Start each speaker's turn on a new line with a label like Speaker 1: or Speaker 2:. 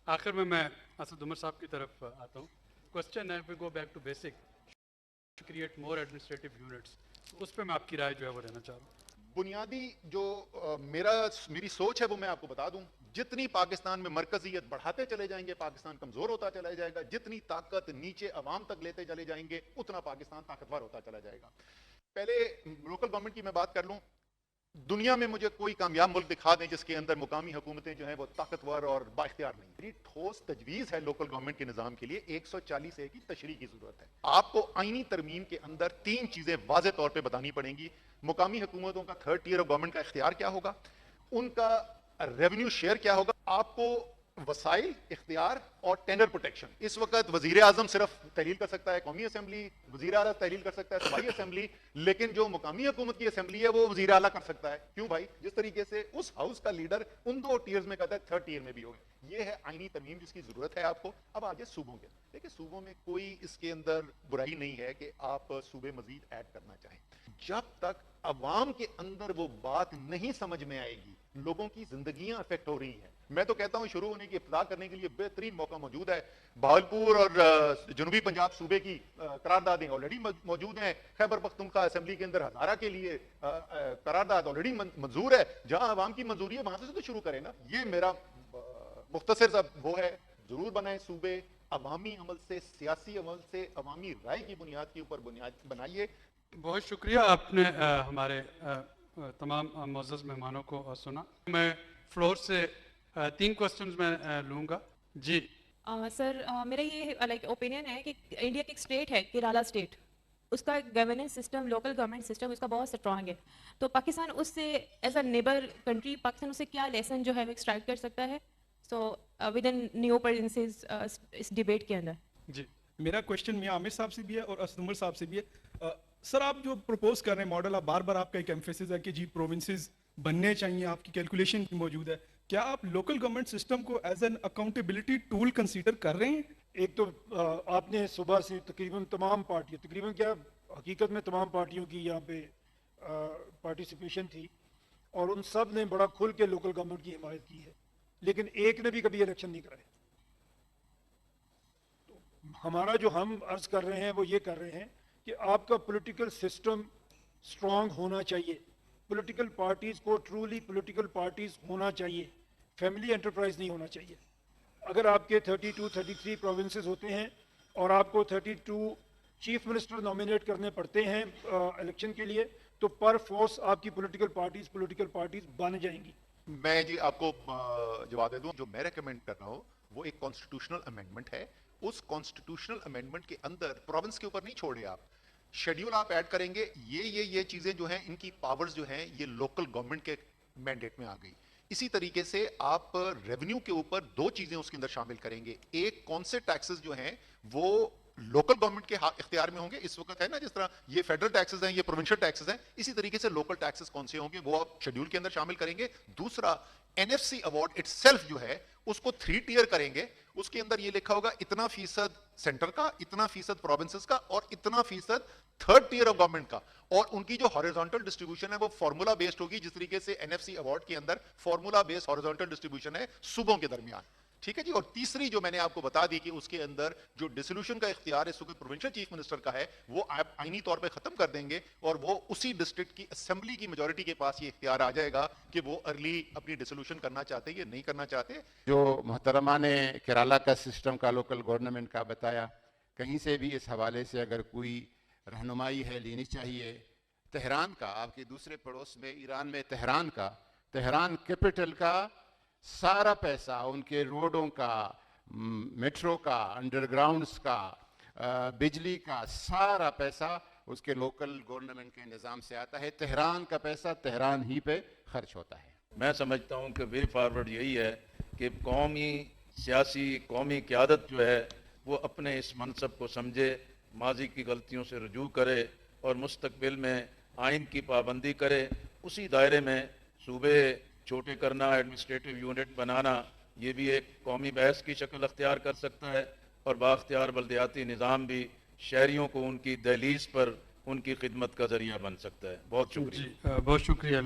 Speaker 1: آخر میں اسد عمر صاحب کی طرف آتا ہوں. کوشچن ہے we go back to basic create more administrative units, اس پہ میں آپ کی رائے جو ہے وہ لینا چاہ رہا ہوں.
Speaker 2: بنیادی جو میری سوچ ہے وہ میں آپ کو بتا دوں. جتنی پاکستان میں مرکزیت بڑھاتے چلے جائیں گے پاکستان کمزور ہوتا چلا جائے گا. جتنی طاقت نیچے عوام تک لیتے چلے جائیں گے اتنا پاکستان طاقتور ہوتا چلا جائے گا. پہلے لوکل گورنمنٹ کی میں بات کر لوں. دنیا میں مجھے کوئی کامیاب ملک دکھا دیں جس کے اندر مقامی حکومتیں جو ہیں وہ طاقتور اور با اختیار نہیں. میری ٹھوس تجویز ہے لوکل گورنمنٹ کے نظام کے لیے 140A کی تشریح کی ضرورت ہے. آپ کو آئینی ترمیم کے اندر 3 چیزیں واضح طور پہ بتانی پڑیں گی. مقامی حکومتوں کا 3rd ٹیئر آف گورنمنٹ کا اختیار کیا ہوگا, ان کا ریونیو شیئر کیا ہوگا, آپ کو وسائل, اختیار اور ٹینڈر پروٹیکشن. اس وقت وزیر اعظم صرف تحلیل کر سکتا ہے قومی اسمبلی, وزیر اعلیٰ تحلیل کر سکتا ہے صوبائی اسمبلی, لیکن جو مقامی حکومت کی اسمبلی ہے وہ وزیر اعلیٰ کر سکتا ہے. کیوں بھائی؟ جس طریقے سے اس ہاؤس کا لیڈر ان 2 ٹیئرز میں کہتا ہے 3rd ٹیئر میں بھی ہوگا. یہ ہے آئینی ترمیم جس کی ضرورت ہے آپ کو. اب آگے صوبوں کے, دیکھیں صوبوں میں کوئی اس کے اندر برائی نہیں ہے کہ آپ صوبے مزید ایڈ کرنا چاہیں. جب تک عوام کے اندر وہ بات نہیں سمجھ میں آئے گی, لوگوں کی زندگیاں افیکٹ ہو رہی ہیں. میں تو کہتا ہوں شروع ہونے کی ابتدا کرنے کے لیے بہترین موقع موجود ہے. بہاولپور اور جنوبی پنجاب صوبے کی قراردادیں آلریڈی موجود ہیں. خیبر پختونخوا اسمبلی کے اندر ہزارہ کے لیے قرارداد آلریڈی منظور ہے. جہاں عوام کی منظوری ہے وہاں سے تو شروع کریں نا. یہ میرا مختصر سا وہ ہے. ضرور بنائیں صوبے, عوامی عمل سے, سیاسی عمل سے, عوامی رائے کی بنیاد کے اوپر بنیاد بنائیے.
Speaker 1: بہت شکریہ, آپ نے ہمارے تمام معزز مہمانوں کو سنا. میں فلور سے 3 کوسچنز میں لوں گا. جی
Speaker 3: سر, میرا یہ لائک اوپینین ہے کہ انڈیا کی ایک اسٹیٹ ہے کیرالا اسٹیٹ, اس کا governance system, local government system اس کا بہت اسٹرانگ ہے. تو پاکستان اس سے as a neighbour country, Pakistan اس سے کیا لیسن جو ہے وہ ایکسٹریکٹ کر سکتا ہے so with in new princes اس ڈیبیٹ کے اندر؟
Speaker 1: جی
Speaker 4: میرا کوشچن میاں عامر صاحب سے بھی ہے اور اسد عمر صاحب سے بھی ہے. سر آپ جو پروپوز کر رہے ہیں ماڈل, آپ بار بار آپ کا ایک ایمفیسس ہے کہ جی پروونسز بننے چاہیے, آپ کی کیلکولیشن موجود ہے. کیا آپ لوکل گورنمنٹ سسٹم کو as an accountability tool consider کر رہے ہیں؟
Speaker 5: ایک تو آپ نے صبح سے تقریباً تمام پارٹیوں, تقریباً کیا حقیقت میں تمام پارٹیوں کی یہاں پہ پارٹیسپیشن تھی اور ان سب نے بڑا کھل کے لوکل گورنمنٹ کی حمایت کی ہے, لیکن ایک نے بھی کبھی الیکشن نہیں کرائے. ہمارا جو ہم عرض کر رہے ہیں وہ یہ کر رہے ہیں کہ آپ کا پولیٹیکل سسٹم سٹرونگ ہونا چاہیے. پولیٹیکل پارٹیز کو ٹرولی پولیٹیکل پارٹیز ہونا چاہیے, فیملی انٹرپرائز نہیں ہونا چاہیے. اگر آپ کے 32-33 پروونسز ہوتے ہیں اور آپ کو 32 چیف منسٹر نامینیٹ کرنے پڑتے ہیں الیکشن کے لیے, تو پر فورس آپ کی پولیٹیکل پارٹیز بن جائیں گی.
Speaker 2: میں جی آپ کو جواب دے دوں. جو میں ریکمینڈ کر رہا ہوں وہ ایک کانسٹیٹیوشنل امینڈمنٹ ہے. اس کانسٹیٹیوشنل امینڈمنٹ کے اندر پروونس کے اوپر نہیں چھوڑے, آپ شیڈیول آپ ایڈ کریں گے. یہ چیزیں جو ہیں ان کی پاورز جو ہیں یہ لوکل گورنمنٹ کے مینڈیٹ میں آ گئی. اسی طریقے سے آپ ریونیو کے اوپر 2 چیزیں اس کے اندر شامل کریں گے. ایک کون سے ٹیکسز جو ہیں وہ لوکل گورنمنٹ کے اختیار میں ہوں گے. اس وقت ہے نا جس طرح یہ فیڈرل ٹیکسز ہیں, یہ پروونشل ٹیکسز ہیں, اسی طریقے سے لوکل ٹیکسز کون سے ہوں گے وہ آپ شیڈیول کے اندر شامل کریں گے. دوسرا NFC ایوارڈ اٹ سیلف جو ہے اس کو 3 ٹیئر کریں گے. اس کے اندر یہ لکھا ہوگا اتنا فیصد سینٹر کا, اتنا فیصد پروونسز کا اور اتنا فیصد 3rd ٹیئر آف گورنمنٹ کا. اور ان کی جو ہاریزونٹل ڈسٹریبیوشن ہے وہ فارمولا بیسڈ ہوگی, جس طریقے سے NFC ایوارڈ کے اندر فارمولا بیسڈ ہاریزونٹل ڈسٹریبیوشن ہے صوبوں کے درمیان. ٹھیک ہے جی. اور تیسری جو میں نے آپ کو بتا دی کہ اس کے اندر جو ڈسولوشن کا اختیار اس وقت پروونشل چیف منسٹر کا ہے وہ آپ آئینی طور پہ ختم کر دیں گے اور وہ اسی ڈسٹرکٹ کی اسمبلی کی میجورٹی کے پاس یہ اختیار آ جائے گا کہ وہ ارلی اپنی ڈسولوشن کرنا چاہتے ہیں یا نہیں کرنا چاہتے.
Speaker 6: جو محترمہ نے کیرالا کا سسٹم کا لوکل گورنمنٹ کا بتایا, کہیں سے بھی اس حوالے سے اگر کوئی رہنمائی ہے لینی چاہیے. تہران کا, آپ کے دوسرے پڑوس میں ایران میں تہران کیپٹل کا سارا پیسہ, ان کے روڈوں کا, میٹرو کا, انڈر گراؤنڈز کا, بجلی کا سارا پیسہ اس کے لوکل گورنمنٹ کے نظام سے آتا ہے. تہران کا پیسہ تہران ہی پہ خرچ ہوتا ہے.
Speaker 7: میں سمجھتا ہوں کہ وے فارورڈ یہی ہے کہ قومی قیادت جو ہے وہ اپنے اس منصب کو سمجھے, ماضی کی غلطیوں سے رجوع کرے اور مستقبل میں آئین کی پابندی کرے. اسی دائرے میں صوبے چھوٹے کرنا, ایڈمنسٹریٹو یونٹ بنانا, یہ بھی ایک قومی بحث کی شکل اختیار کر سکتا ہے. اور بااختیار بلدیاتی نظام بھی شہریوں کو ان کی دہلیز پر ان کی خدمت کا ذریعہ بن سکتا ہے. بہت شکریہ.
Speaker 1: جی بہت شکریہ.